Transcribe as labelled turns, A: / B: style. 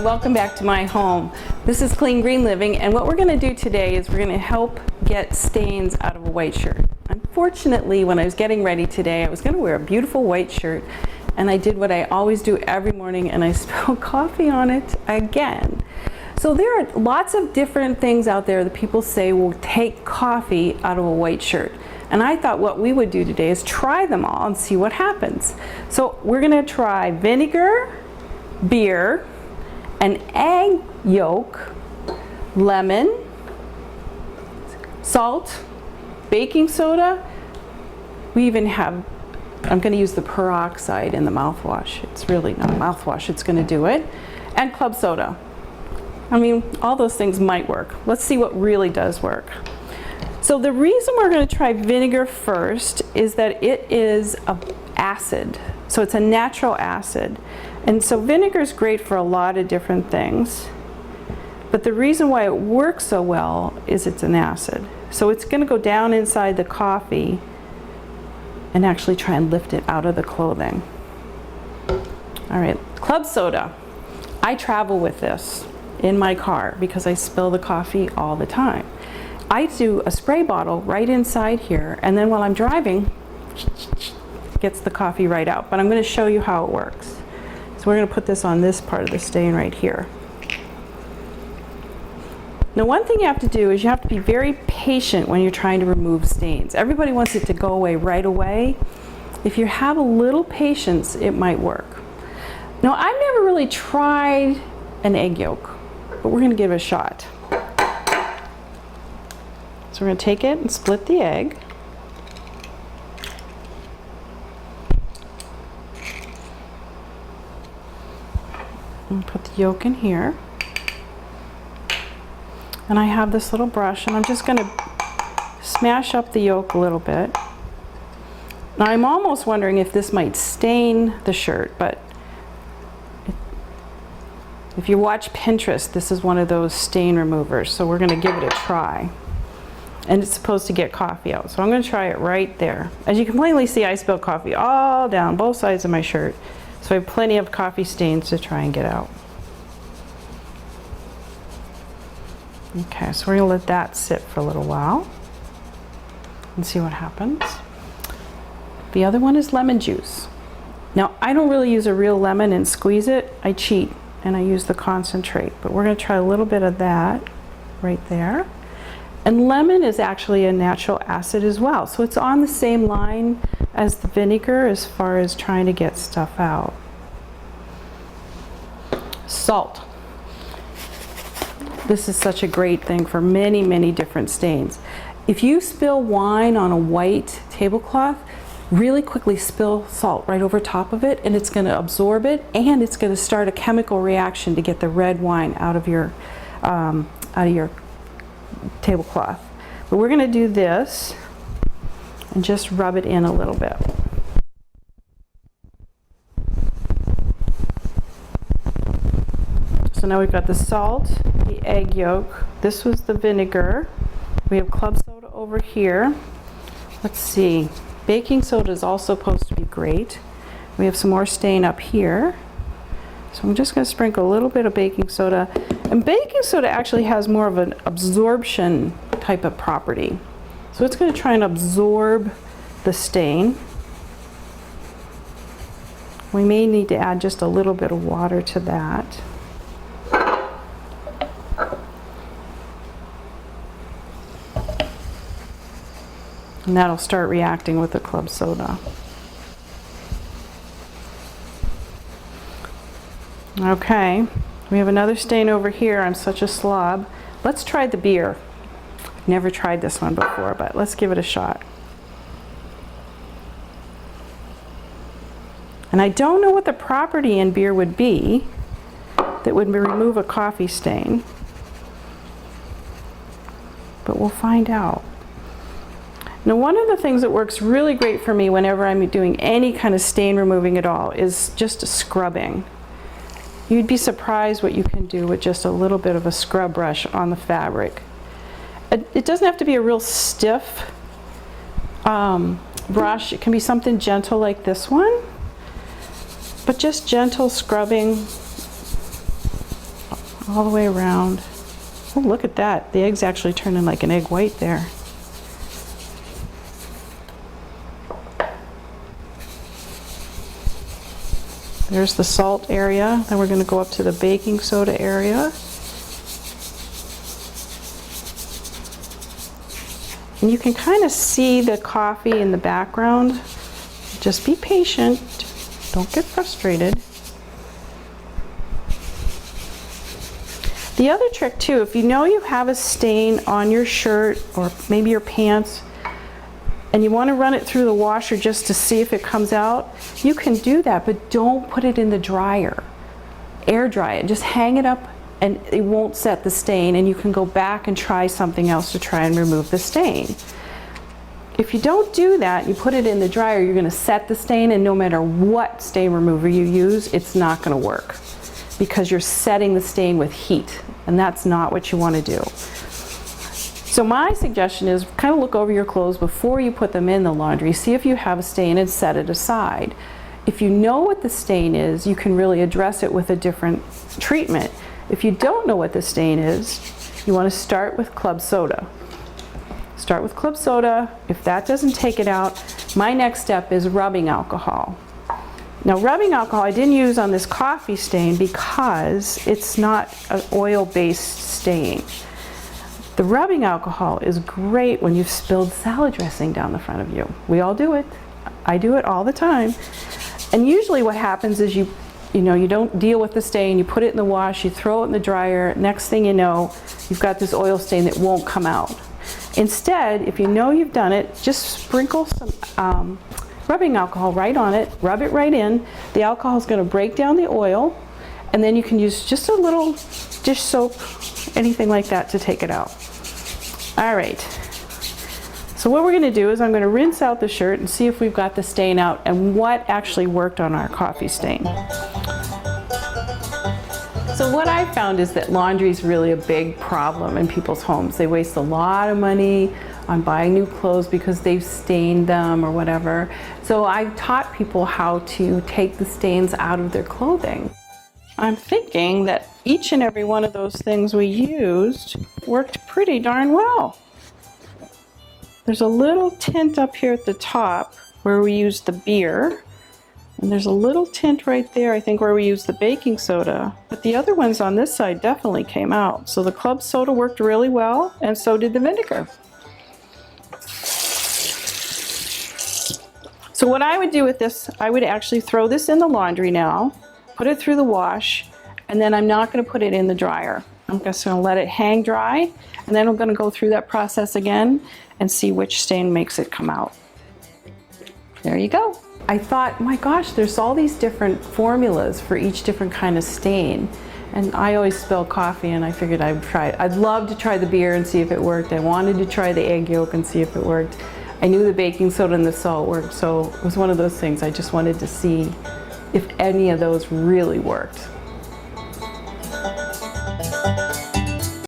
A: Welcome back to my home. This is Clean Green Living, and what we're going to do today is we're going to help get stains out of a white shirt. Unfortunately, when I was getting ready today, I was going to wear a beautiful white shirt, and I did what I always do every morning, and I spilled coffee on it again. So there are lots of different things out there that people say will take coffee out of a white shirt. And I thought what we would do today is try them all and see what happens. So we're going to try vinegar, beer, an egg yolk, lemon, salt, baking soda. We even have, I'm going to use the peroxide in the mouthwash. It's really not mouthwash, it's going to do it. And club soda. I mean, all those things might work. Let's see what really does work. So the reason we're going to try vinegar first is that it is an acid. So it's a natural acid. And so vinegar is great for a lot of different things. But the reason why it works so well is it's an acid. So it's going to go down inside the coffee and actually try and lift it out of the clothing. All right, club soda. I travel with this in my car because I spill the coffee all the time. I do a spray bottle right inside here, and then while I'm driving, gets the coffee right out. But I'm going to show you how it works. So we're going to put this on this part of the stain right here. Now, one thing you have to do is you have to be very patient when you're trying to remove stains. Everybody wants it to go away right away. If you have a little patience, it might work. Now, I've never really tried an egg yolk, but we're going to give it a shot. So we're going to take it and split the egg. And put the yolk in here. And I have this little brush, and I'm just going to smash up the yolk a little bit. Now I'm almost wondering if this might stain the shirt, but if you watch Pinterest, this is one of those stain removers, so we're going to give it a try. And it's supposed to get coffee out, so I'm going to try it right there. As you can plainly see, I spilled coffee all down both sides of my shirt, so I have plenty of coffee stains to try and get out. Okay, so we're going to let that sit for a little while and see what happens. The other one is lemon juice. Now, I don't really use a real lemon and squeeze it. I cheat and I use the concentrate, but we're going to try a little bit of that right there. And lemon is actually a natural acid as well, so it's on the same line as the vinegar as far as trying to get stuff out. Salt. This is such a great thing for many, many different stains. If you spill wine on a white tablecloth, really quickly spill salt right over top of it, and it's going to absorb it, and it's going to start a chemical reaction to get the red wine out of your tablecloth. But we're going to do this and just rub it in a little bit. So now we've got the salt, the egg yolk, this was the vinegar, we have club soda over here. Let's see, baking soda is also supposed to be great. We have some more stain up here. So I'm just going to sprinkle a little bit of baking soda. And baking soda actually has more of an absorption type of property. So it's going to try and absorb the stain. We may need to add just a little bit of water to that. And that'll start reacting with the club soda. Okay, we have another stain over here. I'm such a slob. Let's try the beer. Never tried this one before, but let's give it a shot. And I don't know what the property in beer would be that would remove a coffee stain, but we'll find out. Now, one of the things that works really great for me whenever I'm doing any kind of stain removing at all is just a scrubbing. You'd be surprised what you can do with just a little bit of a scrub brush on the fabric. It doesn't have to be a real stiff brush. It can be something gentle like this one, but just gentle scrubbing all the way around. Oh, look at that. The egg's actually turning like an egg white there. There's the salt area. Then we're going to go up to the baking soda area. And you can kind of see the coffee in the background. Just be patient. Don't get frustrated. The other trick too, if you know you have a stain on your shirt or maybe your pants, and you want to run it through the washer just to see if it comes out, you can do that, but don't put it in the dryer. Air dry it. Just hang it up and it won't set the stain, and you can go back and try something else to try and remove the stain. If you don't do that, you put it in the dryer, you're going to set the stain, and no matter what stain remover you use, it's not going to work because you're setting the stain with heat, and that's not what you want to do. So my suggestion is kind of look over your clothes before you put them in the laundry. See if you have a stain and set it aside. If you know what the stain is, you can really address it with a different treatment. If you don't know what the stain is, you want to start with club soda. Start with club soda. If that doesn't take it out, my next step is rubbing alcohol. Now, rubbing alcohol I didn't use on this coffee stain because it's not an oil-based stain. The rubbing alcohol is great when you've spilled salad dressing down the front of you. We all do it. I do it all the time. And usually what happens is you don't deal with the stain, you put it in the wash, you throw it in the dryer, next thing you know, you've got this oil stain that won't come out. Instead, if you know you've done it, just sprinkle some rubbing alcohol right on it, rub it right in. The alcohol is going to break down the oil, and then you can use just a little dish soap, anything like that, to take it out. All right, so what we're going to do is I'm going to rinse out the shirt and see if we've got the stain out and what actually worked on our coffee stain. So what I found is that laundry is really a big problem in people's homes. They waste a lot of money on buying new clothes because they've stained them or whatever. So I taught people how to take the stains out of their clothing. I'm thinking that each and every one of those things we used worked pretty darn well. There's a little tint up here at the top where we used the beer, and there's a little tint right there, I think, where we used the baking soda. But the other ones on this side definitely came out. So the club soda worked really well, and so did the vinegar. So what I would do with this, I would actually throw this in the laundry now, put it through the wash, and then I'm not going to put it in the dryer. I'm just going to let it hang dry, and then I'm going to go through that process again and see which stain makes it come out. There you go. I thought, my gosh, there's all these different formulas for each different kind of stain. And I always spill coffee, and I figured I'd try it. I'd love to try the beer and see if it worked. I wanted to try the egg yolk and see if it worked. I knew the baking soda and the salt worked, so it was one of those things. I just wanted to see if any of those really worked.